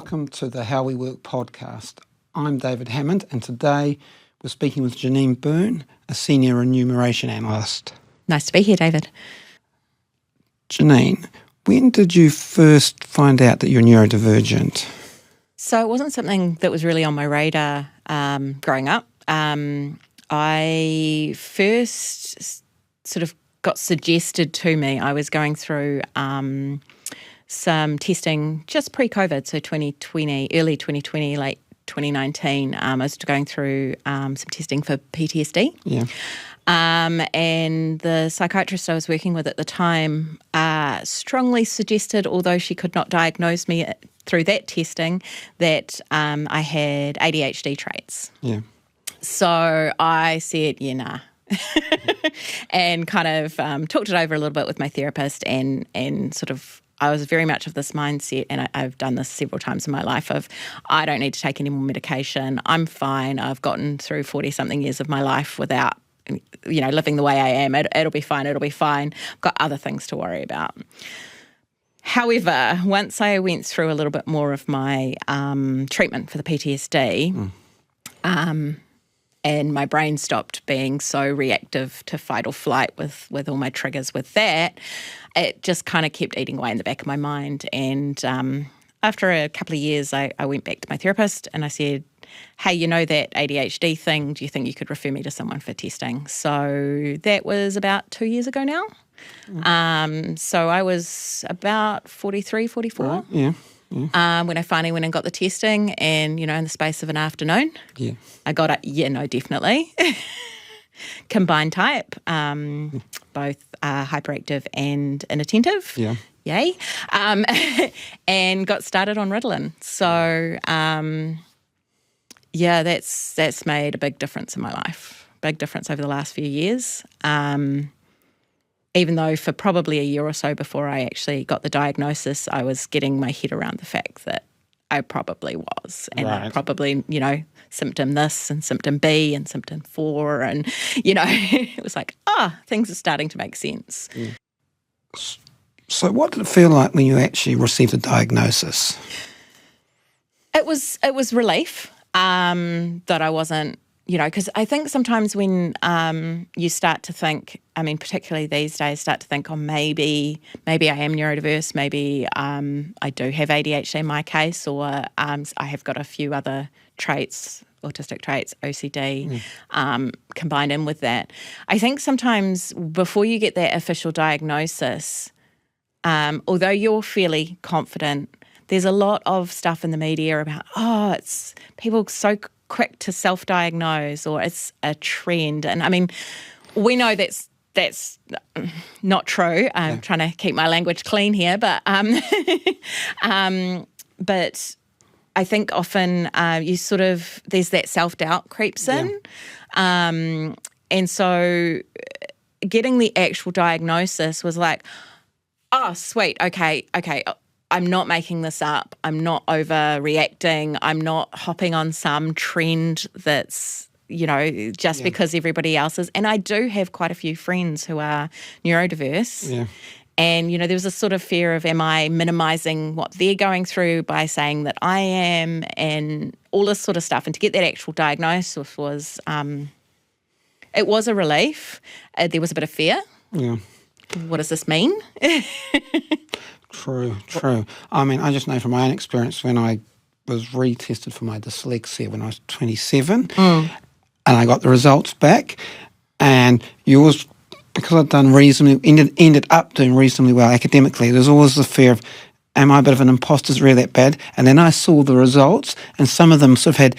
welcome to the How We Work podcast. I'm David Hammond, and today we're speaking with Janine Boon, a senior remuneration analyst. Nice to be here, David. Janine, when did you first find out that you're neurodivergent? So it wasn't something that was really on my radar growing up. I first sort of got suggested to me. I was going through some testing just pre-COVID, so 2020, early 2020, late 2019. I was going through some testing for PTSD. Yeah. And the psychiatrist I was working with at the time strongly suggested, although she could not diagnose me through that testing, that I had ADHD traits. Yeah. So I said, yeah, nah. And kind of talked it over a little bit with my therapist and sort of I was very much of this mindset, and I've done this several times in my life, of I don't need to take any more medication. I'm fine. I've gotten through 40-something years of my life without, living the way I am. It'll be fine. It'll be fine. I've got other things to worry about. However, once I went through a little bit more of my treatment for the PTSD, and my brain stopped being so reactive to fight or flight with all my triggers with that, it just kind of kept eating away in the back of my mind. And after a couple of years, I went back to my therapist and I said, hey, that ADHD thing, do you think you could refer me to someone for testing? So that was about 2 years ago now. So I was about 43, 44. Right, yeah. When I finally went and got the testing, and, in the space of an afternoon, I got it, definitely. Combined type, both hyperactive and inattentive. Yeah. Yay. And got started on Ritalin. So, that's made a big difference in my life. Big difference over the last few years. Even though for probably a year or so before I actually got the diagnosis, I was getting my head around the fact that I probably was. And right. I probably, symptom this and symptom B and symptom 4. And, it was like, things are starting to make sense. Yeah. So what did it feel like when you actually received the diagnosis? It was relief that I wasn't, because I think sometimes when you start to think, particularly these days, start to think, maybe I am neurodiverse, maybe I do have ADHD in my case, or I have got a few other traits, autistic traits, OCD, combined in with that. I think sometimes before you get that official diagnosis, although you're fairly confident, there's a lot of stuff in the media about, it's people so quick to self-diagnose, or it's a trend. And we know that's not true. I'm trying to keep my language clean here, but but I think often you sort of, there's that self-doubt creeps in. And so getting the actual diagnosis was like, sweet, okay, I'm not making this up. I'm not overreacting. I'm not hopping on some trend that's, just because everybody else is. And I do have quite a few friends who are neurodiverse. Yeah. And, there was a sort of fear of, am I minimising what they're going through by saying that I am, and all this sort of stuff. And to get that actual diagnosis was, it was a relief. There was a bit of fear. Yeah. What does this mean? True. I just know from my own experience, when I was retested for my dyslexia when I was 27, and I got the results back, and yours, because I'd done ended up doing reasonably well academically, there's always the fear of, am I a bit of an imposter? Is it really that bad? And then I saw the results, and some of them sort of had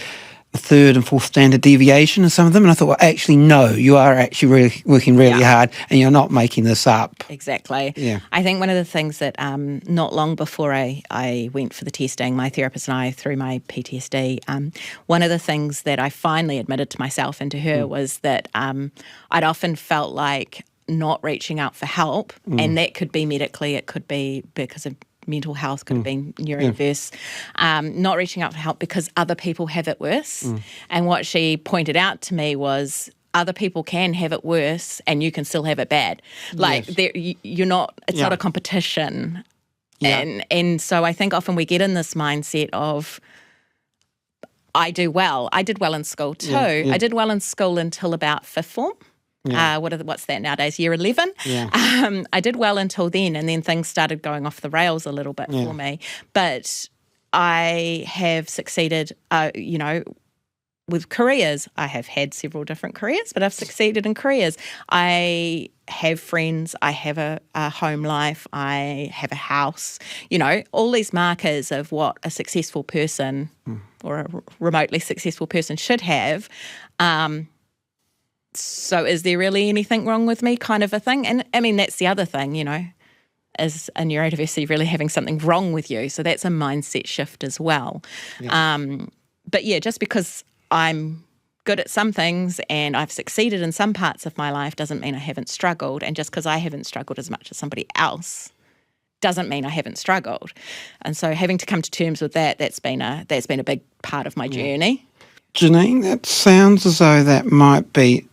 the 3rd and 4th standard deviation in some of them, and I thought, well, actually, no, you are actually really working really hard, and you're not making this up. Exactly. Yeah. I think one of the things that not long before I went for the testing, my therapist and I, through my PTSD, one of the things that I finally admitted to myself and to her was that I'd often felt like not reaching out for help, and that could be medically, it could be because of mental health, could have been neurodiverse, not reaching out for help because other people have it worse. And what she pointed out to me was, other people can have it worse and you can still have it bad. Like, you're not, it's not a competition. Yeah. And so I think often we get in this mindset of, I do well. I did well in school too. Yeah. I did well in school until about fifth form. Yeah. What's that nowadays? Year 11. Yeah. I did well until then, and then things started going off the rails a little bit for me. But I have succeeded, with careers. I have had several different careers, but I've succeeded in careers. I have friends. I have a home life. I have a house. All these markers of what a successful person or a remotely successful person should have. So is there really anything wrong with me, kind of a thing? And I mean, that's the other thing, is a neurodiversity really having something wrong with you. So that's a mindset shift as well. Yeah. But yeah, just because I'm good at some things and I've succeeded in some parts of my life doesn't mean I haven't struggled. And just because I haven't struggled as much as somebody else doesn't mean I haven't struggled. And so having to come to terms with that's been a big part of my journey. Janine, that sounds as though that might be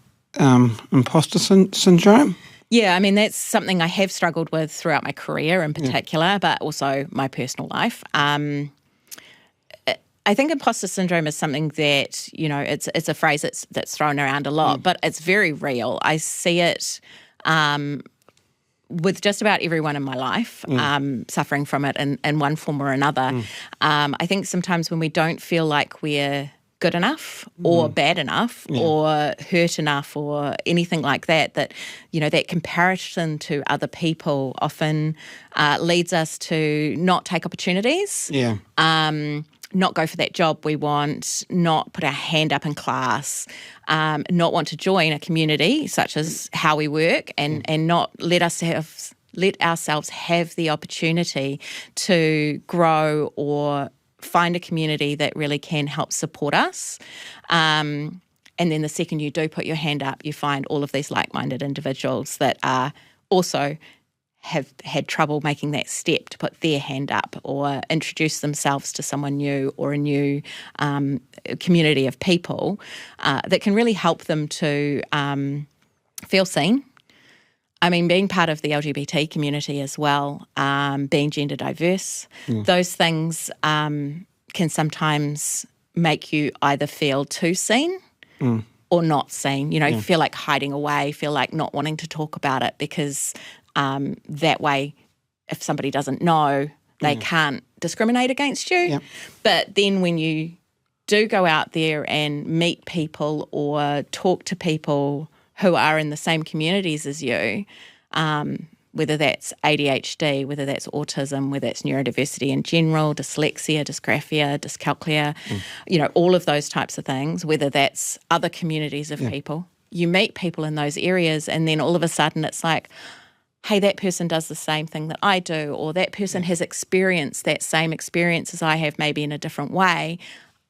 imposter syndrome. Yeah, I mean, that's something I have struggled with throughout my career in particular, but also my personal life. I think imposter syndrome is something that, it's a phrase that's thrown around a lot, but it's very real. I see it with just about everyone in my life suffering from it in one form or another. I think sometimes when we don't feel like we're good enough or bad enough or hurt enough or anything like that, that comparison to other people often leads us to not take opportunities, not go for that job we want, not put our hand up in class, not want to join a community such as how we work, and not let ourselves have the opportunity to grow or find a community that really can help support us. And then the second you do put your hand up, you find all of these like-minded individuals that are also have had trouble making that step to put their hand up or introduce themselves to someone new or a new community of people that can really help them to feel seen. I mean, being part of the LGBT community as well, being gender diverse, those things can sometimes make you either feel too seen or not seen, feel like hiding away, feel like not wanting to talk about it because that way, if somebody doesn't know, they can't discriminate against you. Yeah. But then when you do go out there and meet people or talk to people who are in the same communities as you, whether that's ADHD, whether that's autism, whether it's neurodiversity in general, dyslexia, dysgraphia, dyscalculia, all of those types of things, whether that's other communities of people, you meet people in those areas and then all of a sudden it's like, hey, that person does the same thing that I do, or that person has experienced that same experience as I have, maybe in a different way.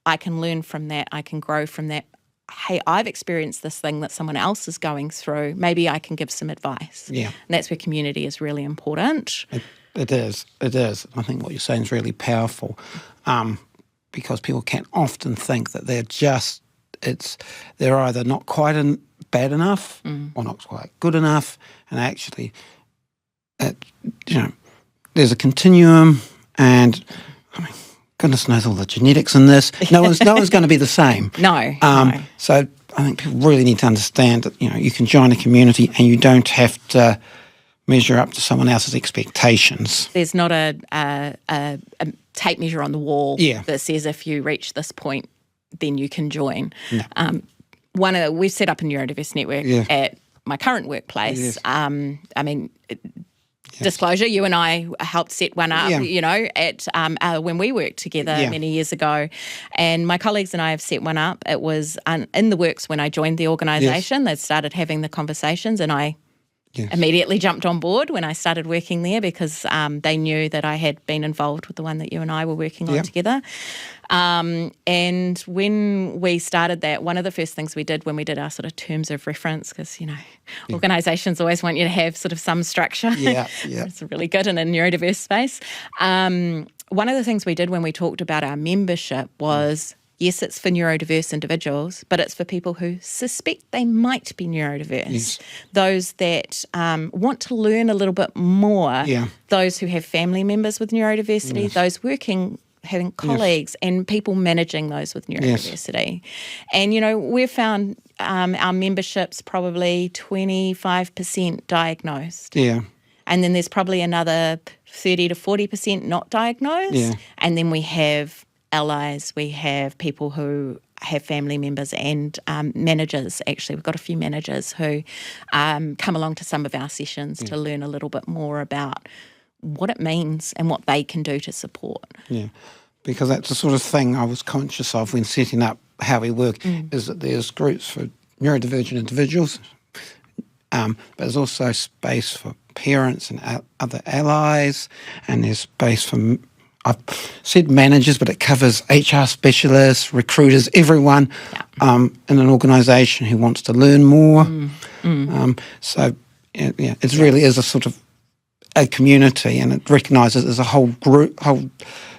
I can learn from that. I can grow from that. Hey, I've experienced this thing that someone else is going through. Maybe I can give some advice. Yeah. And that's where community is really important. It is. I think what you're saying is really powerful because people can often think that they're either not quite bad enough or not quite good enough, and actually, there's a continuum, and I mean, goodness knows all the genetics in this. No one's going to be the same. No. So I think people really need to understand that you can join a community and you don't have to measure up to someone else's expectations. There's not a tape measure on the wall that says if you reach this point, then you can join. No. We've set up a neurodiverse network at my current workplace. Disclosure, you and I helped set one up, at when we worked together many years ago. And my colleagues and I have set one up. It was in the works when I joined the organisation. They'd started having the conversations and I immediately jumped on board when I started working there because they knew that I had been involved with the one that you and I were working on together. And when we started that, one of the first things we did when we did our sort of terms of reference, because, organisations always want you to have sort of some structure. It's really good in a neurodiverse space. One of the things we did when we talked about our membership was yes, it's for neurodiverse individuals, but it's for people who suspect they might be neurodiverse. Yes. Those that want to learn a little bit more. Yeah. Those who have family members with neurodiversity. Yes. Those having colleagues and people managing those with neurodiversity. And, we've found our membership's probably 25% diagnosed. Yeah. And then there's probably another 30 to 40% not diagnosed. Yeah. And then we have allies, we have people who have family members and managers. Actually, we've got a few managers who come along to some of our sessions to learn a little bit more about what it means and what they can do to support. Yeah, because that's the sort of thing I was conscious of when setting up how we work, is that there's groups for neurodivergent individuals, but there's also space for parents and other allies, and there's space for, I've said managers, but it covers HR specialists, recruiters, everyone in an organisation who wants to learn more. So, it really is a sort of a community, and it recognises there's a whole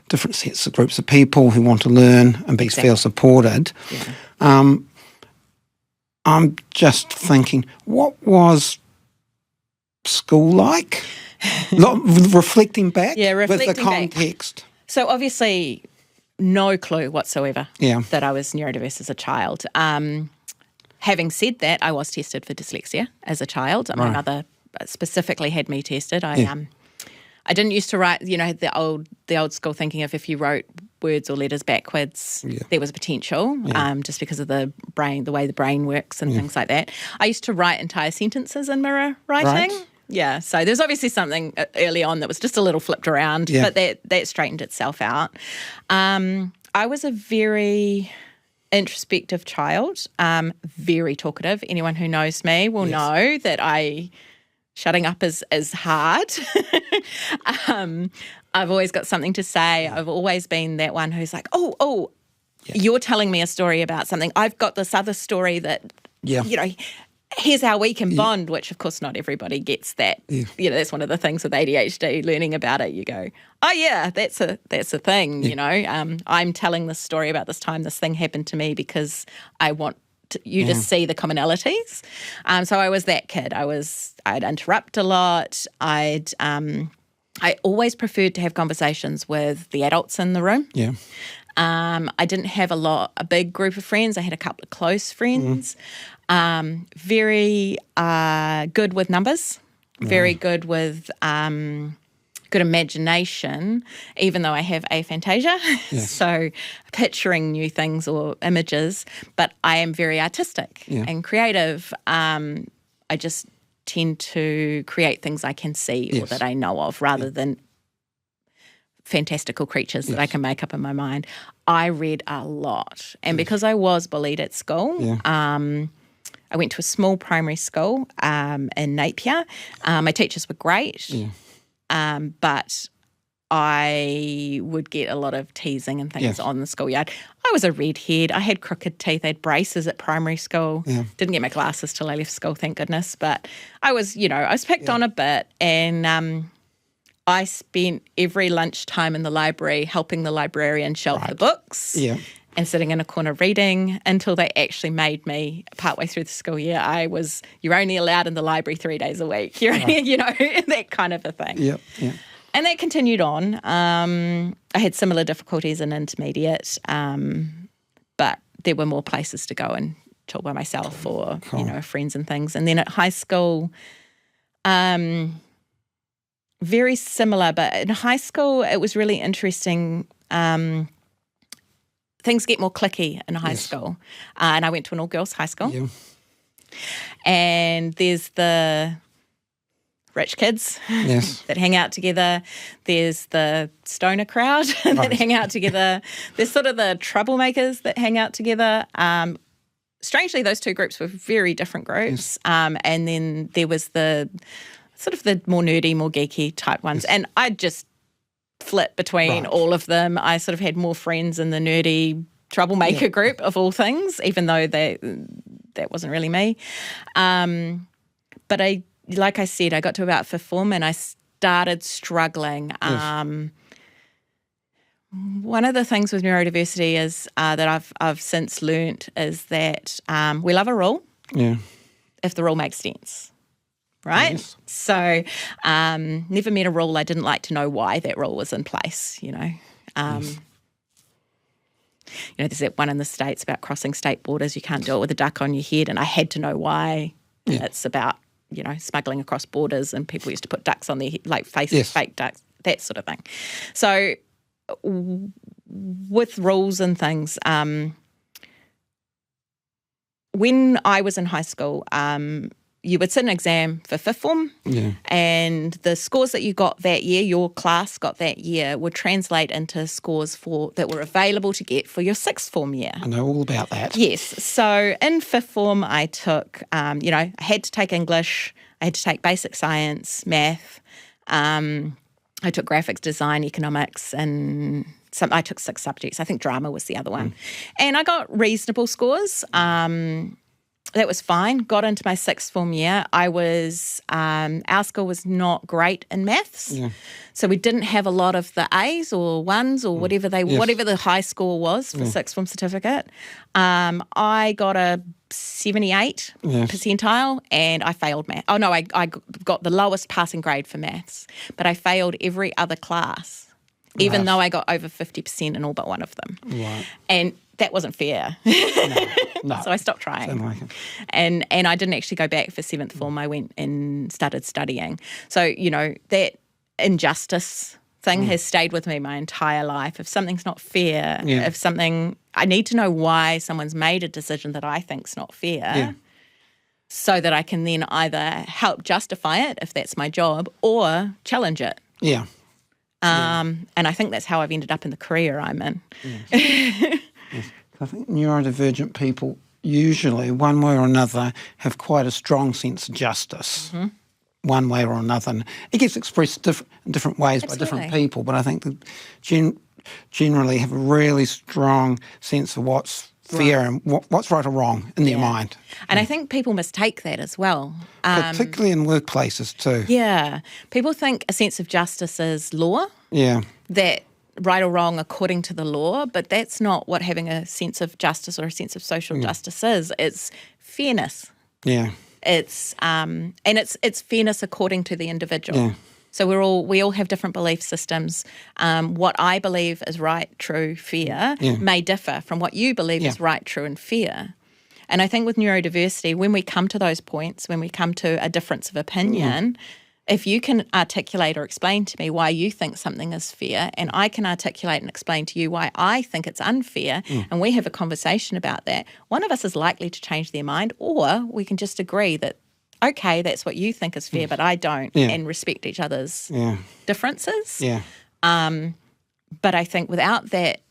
different sets of groups of people who want to learn and feel supported. Yeah. I'm just thinking, what was school like? Reflecting back with the context. Back. So obviously no clue whatsoever that I was neurodiverse as a child. Having said that, I was tested for dyslexia as a child. My mother specifically had me tested. I didn't used to write, the old school thinking of if you wrote words or letters backwards, there was a potential, just because of the way the brain works and things like that. I used to write entire sentences in mirror writing. Right. Yeah, so there's obviously something early on that was just a little flipped around, but that straightened itself out. I was a very introspective child, very talkative. Anyone who knows me will know that shutting up is hard. I've always got something to say. I've always been that one who's like, you're telling me a story about something. I've got this other story that, here's how we can bond, which, of course, not everybody gets that. Yeah. That's one of the things with ADHD, learning about it. You go, oh, yeah, that's a thing, I'm telling this story about this time this thing happened to me because I want you to see the commonalities. So I was that kid. I'd interrupt a lot. I always preferred to have conversations with the adults in the room. Yeah. I didn't have a big group of friends. I had a couple of close friends. Very good with numbers. Very good with good imagination, even though I have aphantasia. Yes. So picturing new things or images, but I am very artistic and creative. I just tend to create things I can see or that I know of rather than fantastical creatures that I can make up in my mind. I read a lot. And because I was bullied at school, I went to a small primary school in Napier. My teachers were great, but I would get a lot of teasing and things on the schoolyard. I was a redhead. I had crooked teeth. I had braces at primary school. Didn't get my glasses till I left school, thank goodness. But I was, I was picked on a bit, and I spent every lunchtime in the library helping the librarian shelf the books and sitting in a corner reading until they actually made me, partway through the school year, you're only allowed in the library 3 days a week, that kind of a thing. And that continued on. I had similar difficulties in intermediate, but there were more places to go and talk by myself or, friends and things. And then at high school, very similar, but in high school it was really interesting. Things get more cliquey in high school. And I went to an all-girls high school. And there's the rich kids that hang out together. There's the stoner crowd that hang out together. There's sort of the troublemakers that hang out together. Strangely, those two groups were very different groups. And then there was the sort of the more nerdy, more geeky type ones. And I just flit between all of them. I sort of had more friends in the nerdy troublemaker group of all things, even though that wasn't really me. But like I said, I got to about fifth form and I started struggling. One of the things with neurodiversity is that I've since learnt is that we love a rule if the rule makes sense, right? Yes. So never met a rule I didn't like to know why that rule was in place, yes. There's that one in the States about crossing state borders. You can't do it with a duck on your head, and I had to know why. Yeah. It's about, smuggling across borders, and people used to put ducks on their head, like fake ducks, that sort of thing. So with rules and things, when I was in high school, you would sit an exam for fifth form, and the scores that you got that year, your class got that year, would translate into scores that were available to get for your sixth form year. I know all about that. Yes. So in fifth form, I took, I had to take English, I had to take basic science, math, I took graphics design, economics, and I took 6 subjects. I think drama was the other one. And I got reasonable scores. That was fine. Got into my sixth form year. Our school was not great in maths. Yeah. So we didn't have a lot of the A's or ones or whatever the high score was for sixth form certificate. I got a 78 percentile and I failed math. Oh no, I got the lowest passing grade for maths, but I failed every other class, even though I got over 50% in all but one of them. Right. And that wasn't fair. No. So I stopped trying. Like it. And I didn't actually go back for seventh form. I went and started studying. So, that injustice thing has stayed with me my entire life. If something's not fair, I need to know why someone's made a decision that I think's not fair, so that I can then either help justify it if that's my job or challenge it. Yeah. And I think that's how I've ended up in the career I'm in. Yes. I think neurodivergent people usually, one way or another, have quite a strong sense of justice, one way or another. And it gets expressed in different ways by different people, but I think that generally have a really strong sense of what's fair and what's right or wrong in their mind. And I think people mistake that as well. Particularly in workplaces too. Yeah. People think a sense of justice is law. Yeah. That right or wrong according to the law, but that's not what having a sense of justice or a sense of social justice is. It's fairness. Yeah. It's and it's fairness according to the individual. Yeah. So we all have different belief systems. What I believe is right, true, fair may differ from what you believe is right, true, and fair. And I think with neurodiversity, when we come to those points, when we come to a difference of opinion, if you can articulate or explain to me why you think something is fair, and I can articulate and explain to you why I think it's unfair, and we have a conversation about that, one of us is likely to change their mind, or we can just agree that, okay, that's what you think is fair, but I don't, and respect each other's differences. Yeah. But I think without that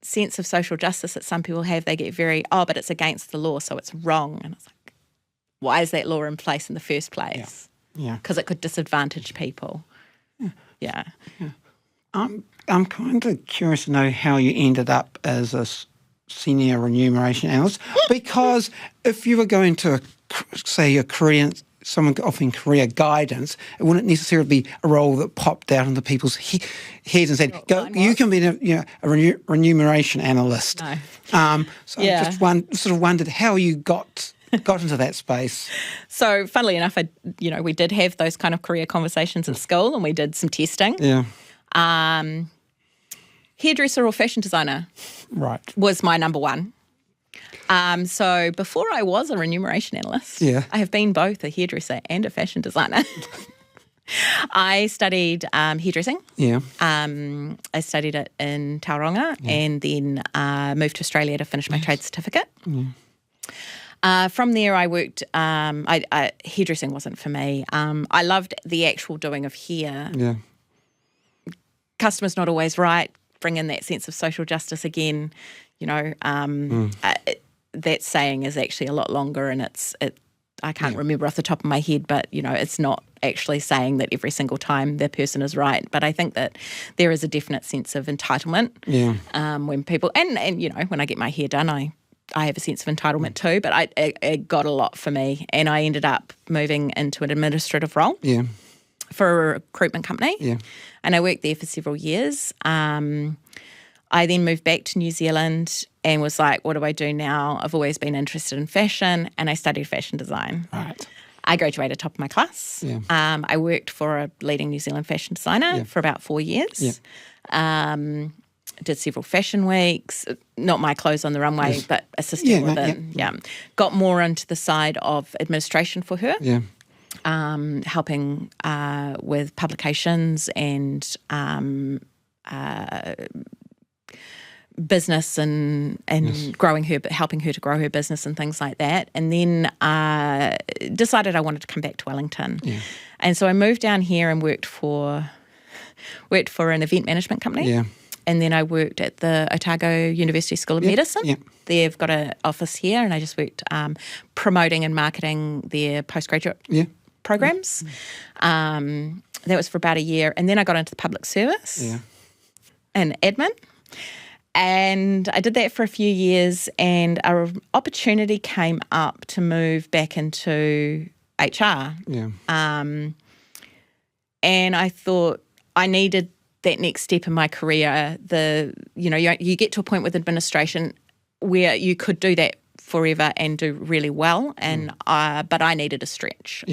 sense of social justice that some people have, they get very, but it's against the law, so it's wrong. And it's like, why is that law in place in the first place? Yeah. Because it could disadvantage people. Yeah. I'm kind of curious to know how you ended up as a senior remuneration analyst, because if you were going to, say, a career, someone offering career guidance, it wouldn't necessarily be a role that popped out into people's heads and said, "Go, you can be a remuneration analyst." No. So I just wondered how you got into that space. So, funnily enough, we did have those kind of career conversations at school, and we did some testing. Yeah. Hairdresser or fashion designer, was my number one. So before I was a remuneration analyst, I have been both a hairdresser and a fashion designer. I studied hairdressing. Yeah. I studied it in Tauranga and then moved to Australia to finish my trade certificate. Yeah. From there, I worked. Hairdressing wasn't for me. I loved the actual doing of hair. Yeah. Customer's not always right. Bring in that sense of social justice again. That saying is actually a lot longer, and I can't remember off the top of my head, but it's not actually saying that every single time the person is right. But I think that there is a definite sense of entitlement. Yeah. When people and when I get my hair done, I have a sense of entitlement too. But it got a lot for me, and I ended up moving into an administrative role. Yeah. For a recruitment company. Yeah. And I worked there for several years. I then moved back to New Zealand and was like, what do I do now? I've always been interested in fashion, and I studied fashion design. Right. I graduated top of my class. Yeah. I worked for a leading New Zealand fashion designer for about 4 years. Yeah. Did several fashion weeks, not my clothes on the runway, but assisting with it. Yeah. Got more into the side of administration for her. Yeah. Helping with publications and business and growing her, helping her to grow her business and things like that. And then decided I wanted to come back to Wellington. Yeah. And so I moved down here and worked for an event management company. Yeah. And then I worked at the Otago University School of Medicine. Yep. They've got an office here, and I just worked promoting and marketing their postgraduate programs. That was for about a year. And then I got into the public service and admin. And I did that for a few years, and an opportunity came up to move back into HR. Yeah. And I thought I needed that next step in my career. You get to a point with administration where you could do that forever and do really well, and but I needed a stretch.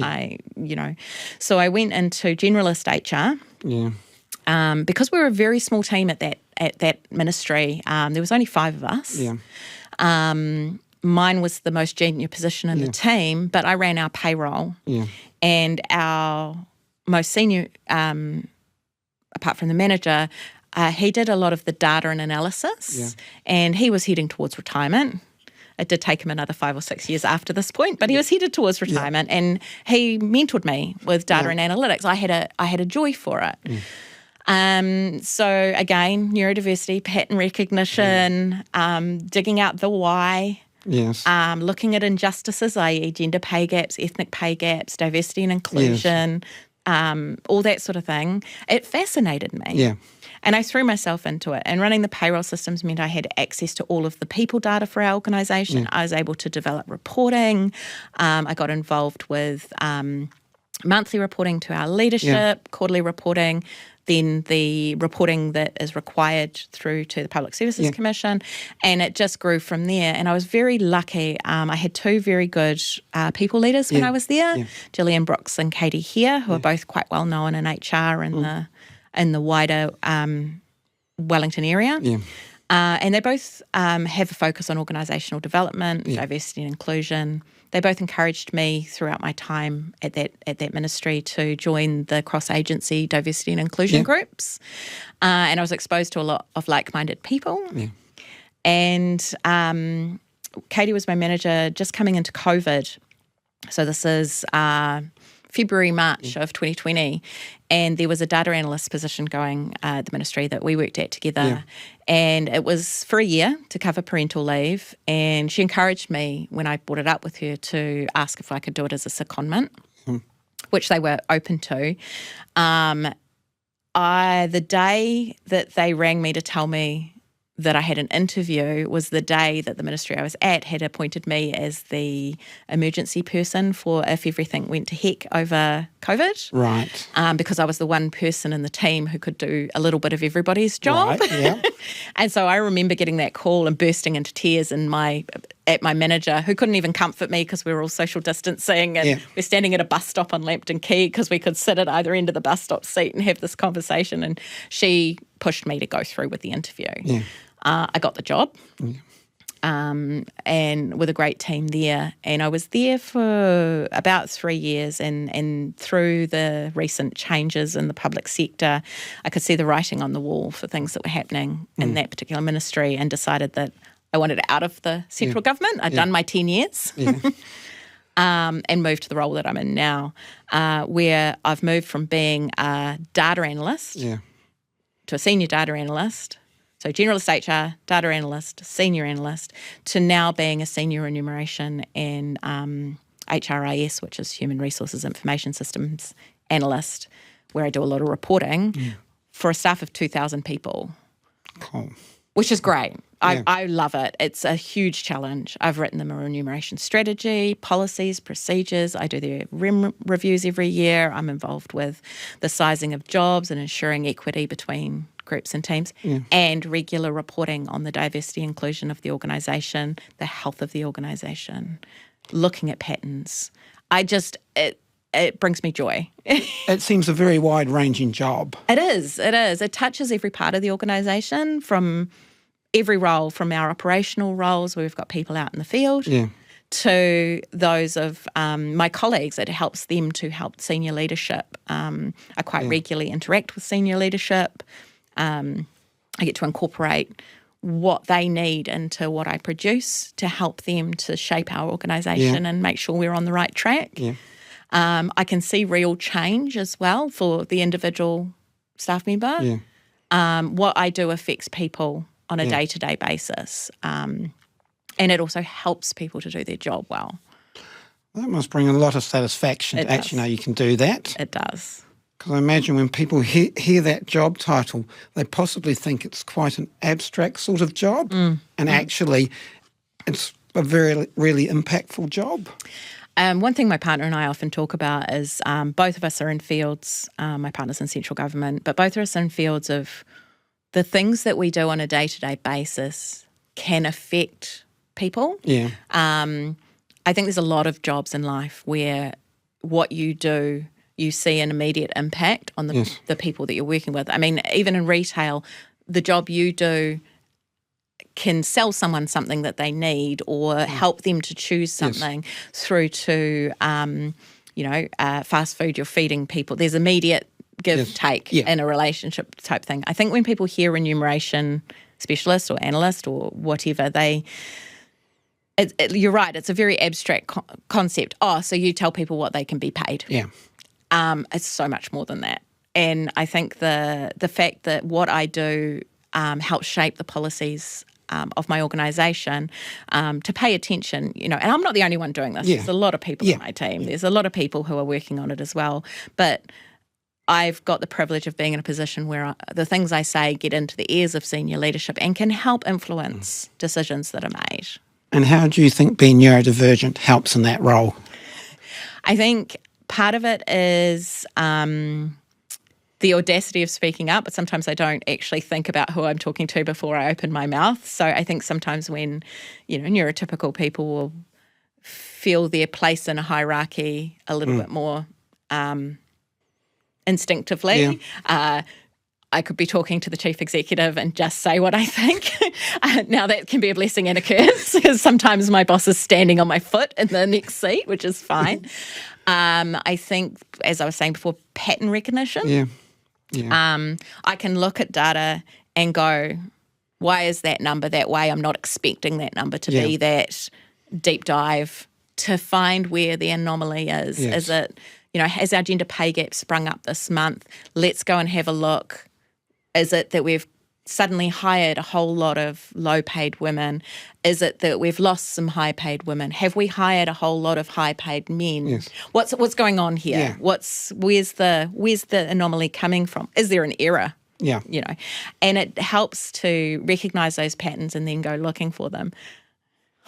So I went into generalist HR. Yeah. Because we were a very small team at that ministry. There was only 5 of us. Yeah. Mine was the most junior position in the team, but I ran our payroll. Yeah. And our most senior, apart from the manager, he did a lot of the data and analysis, and he was heading towards retirement. It did take him another 5 or 6 years after this point, but he was headed towards retirement, and he mentored me with data and analytics. I had a joy for it. So again, neurodiversity, pattern recognition, digging out the why. Yes. Looking at injustices, i.e. gender pay gaps, ethnic pay gaps, diversity and inclusion. All that sort of thing. It fascinated me. Yeah. And I threw myself into it. And running the payroll systems meant I had access to all of the people data for our organisation. I was able to develop reporting. I got involved with monthly reporting to our leadership, quarterly reporting, then the reporting that is required through to the Public Services Commission, and it just grew from there. And I was very lucky. I had 2 very good people leaders when I was there, Gillian Brooks and Katie Here, who are both quite well known in HR and the wider Wellington area. Yeah. And they both have a focus on organisational development, diversity and inclusion. They both encouraged me throughout my time at that ministry to join the cross-agency diversity and inclusion groups. And I was exposed to a lot of like-minded people. Yeah. And Katie was my manager just coming into COVID. So this is February, March of 2020, and there was a data analyst position going at the ministry that we worked at together, and it was for a year to cover parental leave, and she encouraged me when I brought it up with her to ask if I could do it as a secondment, which they were open to. The day that they rang me to tell me that I had an interview was the day that the ministry I was at had appointed me as the emergency person for if everything went to heck over COVID. Right. Because I was the one person in the team who could do a little bit of everybody's job. Right, yeah. And so I remember getting that call and bursting into tears at my manager, who couldn't even comfort me because we were all social distancing, and we're standing at a bus stop on Lambton Quay because we could sit at either end of the bus stop seat and have this conversation. And she pushed me to go through with the interview. Yeah. I got the job, and with a great team there. And I was there for about 3 years, and through the recent changes in the public sector, I could see the writing on the wall for things that were happening in that particular ministry, and decided that I wanted out of the central government. I'd done my 10 years. And moved to the role that I'm in now, where I've moved from being a data analyst to a senior data analyst. So generalist HR, data analyst, senior analyst, to now being a senior remuneration and HRIS, which is Human Resources Information Systems analyst, where I do a lot of reporting for a staff of 2,000 people. Cool. Which is great. I love it. It's a huge challenge. I've written them a remuneration strategy, policies, procedures. I do their reviews every year. I'm involved with the sizing of jobs and ensuring equity between groups and teams, and regular reporting on the diversity inclusion of the organisation, the health of the organisation, looking at patterns. It brings me joy. It seems a very wide-ranging job. It is. It touches every part of the organisation, from every role, from our operational roles where we've got people out in the field, to those of my colleagues. It helps them to help senior leadership. I quite regularly interact with senior leadership. I get to incorporate what they need into what I produce to help them to shape our organisation and make sure we're on the right track. Yeah. I can see real change as well for the individual staff member. Yeah. What I do affects people on a day-to-day basis. And it also helps people to do their job well. That must bring a lot of satisfaction to actually know you can do that. It does. Because I imagine when people hear that job title, they possibly think it's quite an abstract sort of job, and actually it's a very, really impactful job. One thing my partner and I often talk about is both of us are in fields, my partner's in central government, but both of us are in fields of the things that we do on a day-to-day basis can affect people. Yeah. I think there's a lot of jobs in life where what you do, you see an immediate impact on the people that you're working with. I mean, even in retail, the job you do can sell someone something that they need or help them to choose something, through to, fast food, you're feeding people. There's immediate give-take in a relationship type thing. I think when people hear remuneration specialist or analyst or whatever, you're right, it's a very abstract concept. Oh, so you tell people what they can be paid. Yeah. It's so much more than that. And I think the fact that what I do helps shape the policies of my organisation, to pay attention, and I'm not the only one doing this. There's a lot of people on my team. There's a lot of people who are working on it as well. But I've got the privilege of being in a position where the things I say get into the ears of senior leadership and can help influence decisions that are made. And how do you think being neurodivergent helps in that role? I think part of it is the audacity of speaking up, but sometimes I don't actually think about who I'm talking to before I open my mouth. So I think sometimes when, neurotypical people will feel their place in a hierarchy a little bit more instinctively, I could be talking to the chief executive and just say what I think. Now that can be a blessing and a curse, because sometimes my boss is standing on my foot in the next seat, which is fine. I think, as I was saying before, pattern recognition. Yeah. I can look at data and go, why is that number that way? I'm not expecting that number to be that deep dive to find where the anomaly is. Yes. Is it, has our gender pay gap sprung up this month? Let's go and have a look. Is it that we've suddenly hired a whole lot of low-paid women? Is it that we've lost some high-paid women? Have we hired a whole lot of high-paid men? Yes. What's going on here? Yeah. Where's the anomaly coming from? Is there an error? Yeah. And it helps to recognise those patterns and then go looking for them.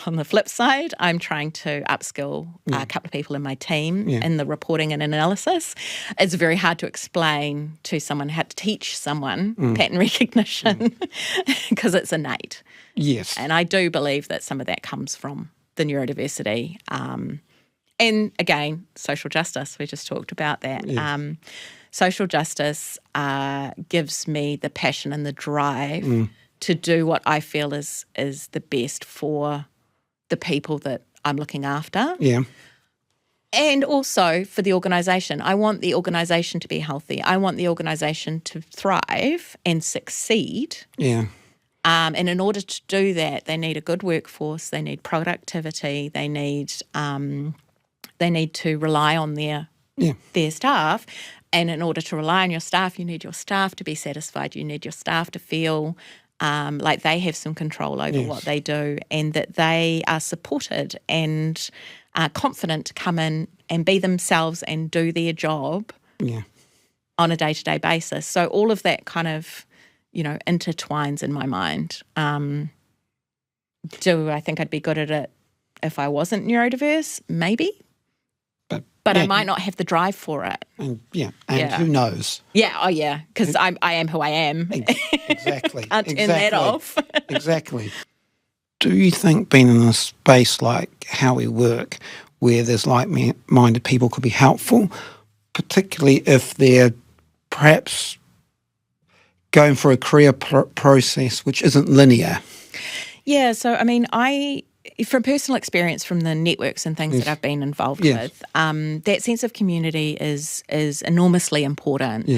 On the flip side, I'm trying to upskill a couple of people in my team in the reporting and analysis. It's very hard to explain to someone, how to teach someone pattern recognition because it's innate. Yes. And I do believe that some of that comes from the neurodiversity. And again, social justice, we just talked about that. Yes. Social justice gives me the passion and the drive to do what I feel is the best for the people that I'm looking after. Yeah. And also for the organisation. I want the organisation to be healthy. I want the organisation to thrive and succeed. Yeah. And in order to do that, they need a good workforce. They need productivity. They need to rely on their staff. And in order to rely on your staff, you need your staff to be satisfied. You need your staff to feel like they have some control over what they do, and that they are supported and confident to come in and be themselves and do their job on a day-to-day basis. So all of that kind of, intertwines in my mind. Do I think I'd be good at it if I wasn't neurodiverse? Maybe. But but I might not have the drive for it. And who knows? Yeah, because I am who I am. Exactly. Can't turn that off. Exactly. Do you think being in a space like how we work, where there's like-minded people, could be helpful, particularly if they're perhaps going for a career process which isn't linear? Yeah, so I mean, from personal experience from the networks and things that I've been involved with, that sense of community is enormously important.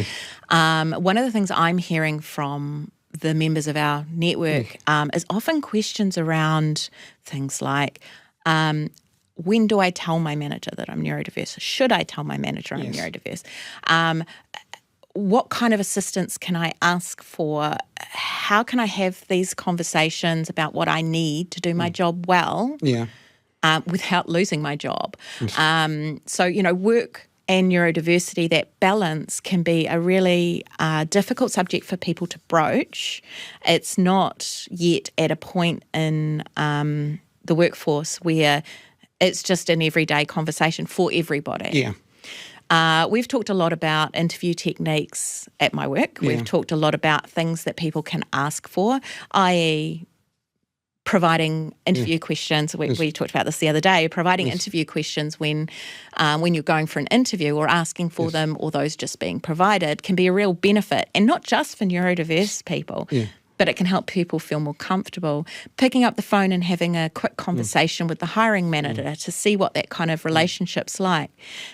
One of the things I'm hearing from the members of our network is often questions around things like, when do I tell my manager that I'm neurodiverse? Should I tell my manager I'm neurodiverse? What kind of assistance can I ask for? How can I have these conversations about what I need to do my job well without losing my job? So, work and neurodiversity, that balance can be a really difficult subject for people to broach. It's not yet at a point in the workforce where it's just an everyday conversation for everybody. We've talked a lot about interview techniques at my work. We've talked a lot about things that people can ask for, i.e. providing interview questions. We talked about this the other day, providing interview questions when you're going for an interview or asking for them, or those just being provided, can be a real benefit, and not just for neurodiverse people. But it can help people feel more comfortable picking up the phone and having a quick conversation with the hiring manager to see what that kind of relationship's like.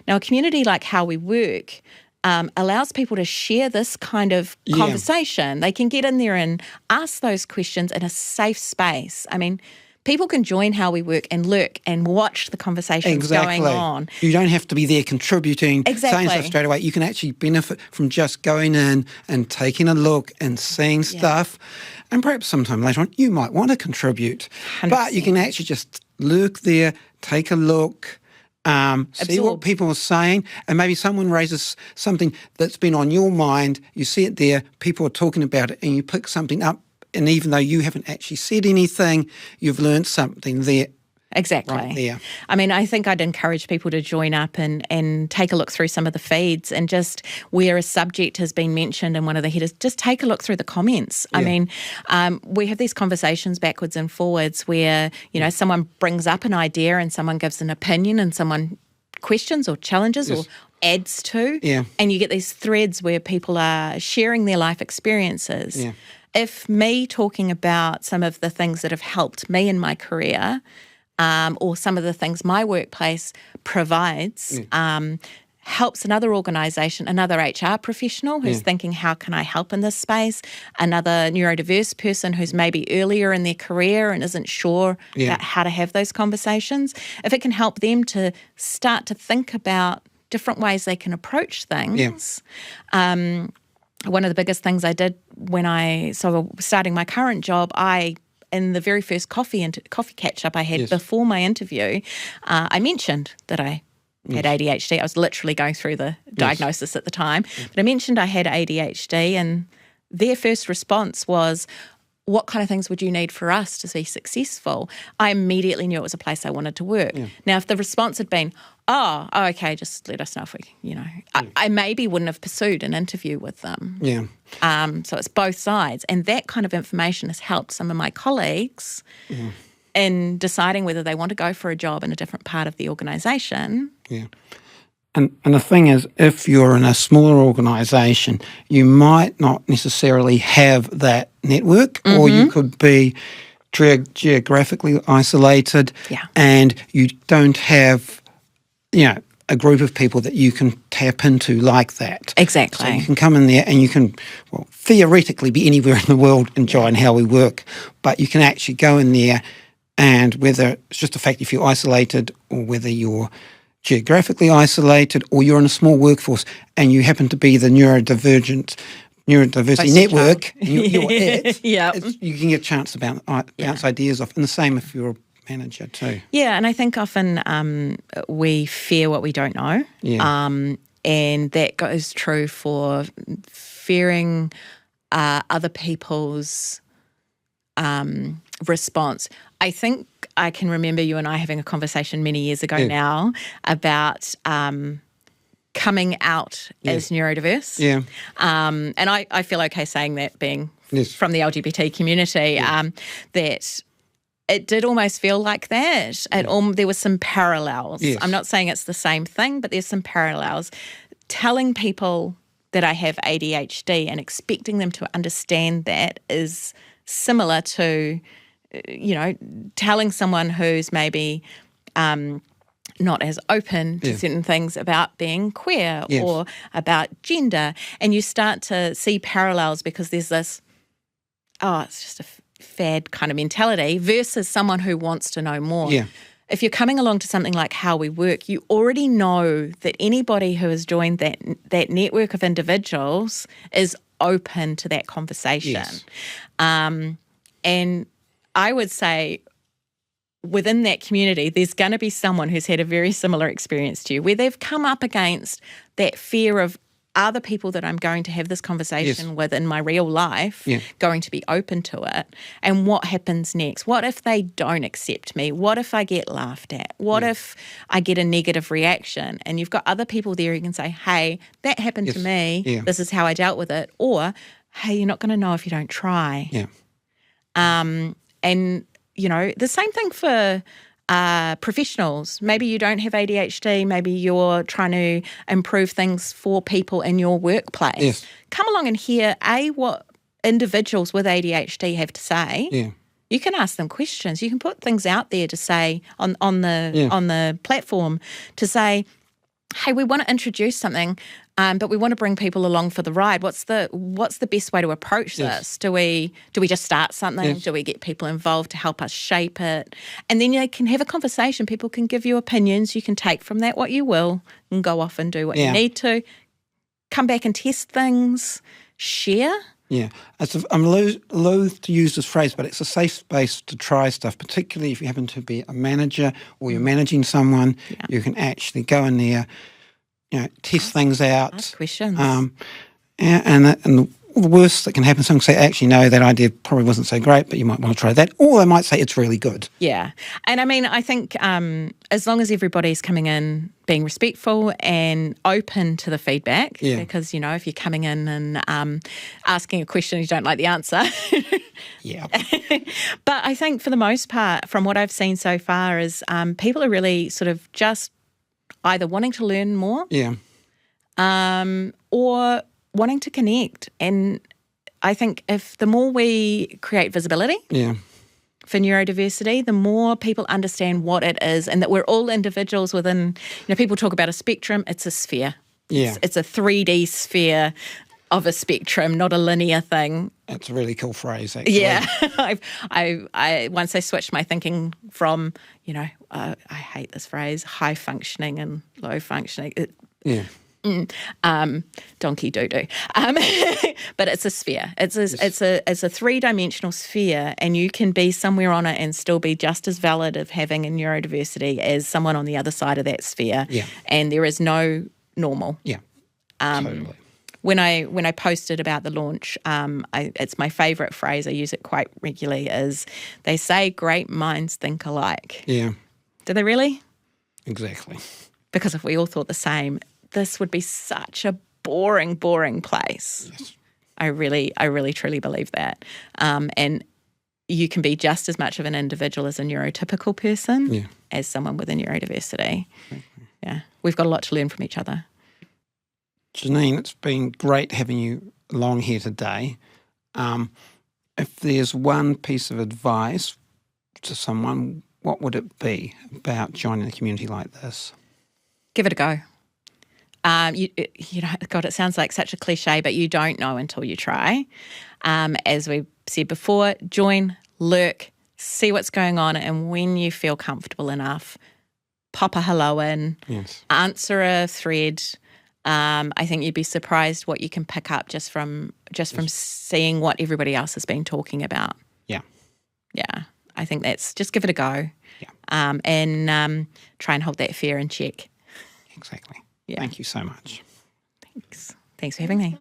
Now, a community like How We Work allows people to share this kind of conversation. They can get in there and ask those questions in a safe space. I mean, people can join How We Work and lurk and watch the conversations going on. You don't have to be there contributing, saying stuff straight away. You can actually benefit from just going in and taking a look and seeing stuff. And perhaps sometime later on, you might want to contribute. 100%. But you can actually just lurk there, take a look, see what people are saying, and maybe someone raises something that's been on your mind. You see it there, people are talking about it, and you pick something up. And even though you haven't actually said anything, you've learned something there. Exactly. Right there. I mean, I think I'd encourage people to join up and take a look through some of the feeds, and just where a subject has been mentioned in one of the headers, just take a look through the comments. I mean, we have these conversations backwards and forwards where, someone brings up an idea and someone gives an opinion and someone questions or challenges or adds to. And you get these threads where people are sharing their life experiences. If me talking about some of the things that have helped me in my career, or some of the things my workplace provides, helps another organisation, another HR professional who's thinking, how can I help in this space? Another neurodiverse person who's maybe earlier in their career and isn't sure about how to have those conversations. If it can help them to start to think about different ways they can approach things. One of the biggest things I did when I starting my current job, in the very first coffee catch-up I had before my interview, I mentioned that I had ADHD. I was literally going through the diagnosis at the time, but I mentioned I had ADHD, and their first response was, what kind of things would you need for us to be successful? I immediately knew it was a place I wanted to work. Now, if the response had been, oh, okay, just let us know if we, I maybe wouldn't have pursued an interview with them. So it's both sides. And that kind of information has helped some of my colleagues in deciding whether they want to go for a job in a different part of the organisation. And the thing is, if you're in a smaller organisation, you might not necessarily have that network, or you could be geographically isolated, and you don't have, a group of people that you can tap into like that. Exactly. So you can come in there and you can, theoretically be anywhere in the world and join How We Work, but you can actually go in there, and whether it's just the fact if you're isolated, or whether you're geographically isolated, or you're in a small workforce and you happen to be the neurodivergent neurodiversity network, you're it, you can get a chance to bounce ideas off. And the same if you're a manager too. Yeah, and I think often we fear what we don't know. And that goes true for fearing other people's response. I think I can remember you and I having a conversation many years ago now about coming out as neurodiverse. Yeah. And I feel okay saying that, being from the LGBT community, that it did almost feel like that. There were some parallels. Yes. I'm not saying it's the same thing, but there's some parallels. Telling people that I have ADHD and expecting them to understand that is similar to, telling someone who's maybe not as open to certain things about being queer or about gender. And you start to see parallels because there's this, it's just a fad kind of mentality versus someone who wants to know more. Yeah. If you're coming along to something like How We Work, you already know that anybody who has joined that network of individuals is open to that conversation. Yes. And I would say within that community, there's going to be someone who's had a very similar experience to you, where they've come up against that fear of, are the people that I'm going to have this conversation with in my real life going to be open to it? And what happens next? What if they don't accept me? What if I get laughed at? What if I get a negative reaction? And you've got other people there who can say, hey, that happened to me. Yeah. This is how I dealt with it. Or, hey, you're not going to know if you don't try. Yeah. And, the same thing for professionals. Maybe you don't have ADHD. Maybe you're trying to improve things for people in your workplace. Yes. Come along and hear, what individuals with ADHD have to say. Yeah. You can ask them questions. You can put things out there to say on the platform to say, hey, we want to introduce something, but we want to bring people along for the ride. What's the best way to approach this? Do we just start something? Do we get people involved to help us shape it? And then you can have a conversation. People can give you opinions. You can take from that what you will and go off and do what you need to. Come back and test things. Share. Yeah. I'm loath to use this phrase, but it's a safe space to try stuff, particularly if you happen to be a manager or you're managing someone. Yeah. You can actually go in there, test things out. Ask questions. And the worst that can happen, someone can say, actually, no, that idea probably wasn't so great, but you might want to try that. Or they might say it's really good. Yeah. And I mean, I think as long as everybody's coming in being respectful and open to the feedback, because, if you're coming in and asking a question you don't like the answer. Yeah. But I think for the most part, from what I've seen so far, is people are really sort of just either wanting to learn more or wanting to connect. And I think if the more we create visibility for neurodiversity, the more people understand what it is and that we're all individuals within, people talk about a spectrum, it's a sphere. Yeah. It's a 3D sphere of a spectrum, not a linear thing. That's a really cool phrase, actually. Yeah. I once I switched my thinking from, I hate this phrase, high functioning and low functioning. Donkey doo-doo. But it's a sphere. It's a three-dimensional sphere, and you can be somewhere on it and still be just as valid of having a neurodiversity as someone on the other side of that sphere. Yeah. And there is no normal. Yeah. Totally. When I posted about the launch, it's my favourite phrase. I use it quite regularly. Is they say great minds think alike. Yeah. Do they really? Exactly. Because if we all thought the same, this would be such a boring place. Yes. I really truly believe that. And you can be just as much of an individual as a neurotypical person as someone with a neurodiversity. Yeah. We've got a lot to learn from each other. Janine, it's been great having you along here today. If there's one piece of advice to someone, what would it be about joining a community like this? Give it a go. God, it sounds like such a cliche, but you don't know until you try. As we said before, join, lurk, see what's going on, and when you feel comfortable enough, pop a hello in, answer a thread. I think you'd be surprised what you can pick up just from seeing what everybody else has been talking about. Yeah. Yeah. I think that's just give it a go. Yeah. And try and hold that fear in check. Exactly. Yeah. Thank you so much. Thanks for having me.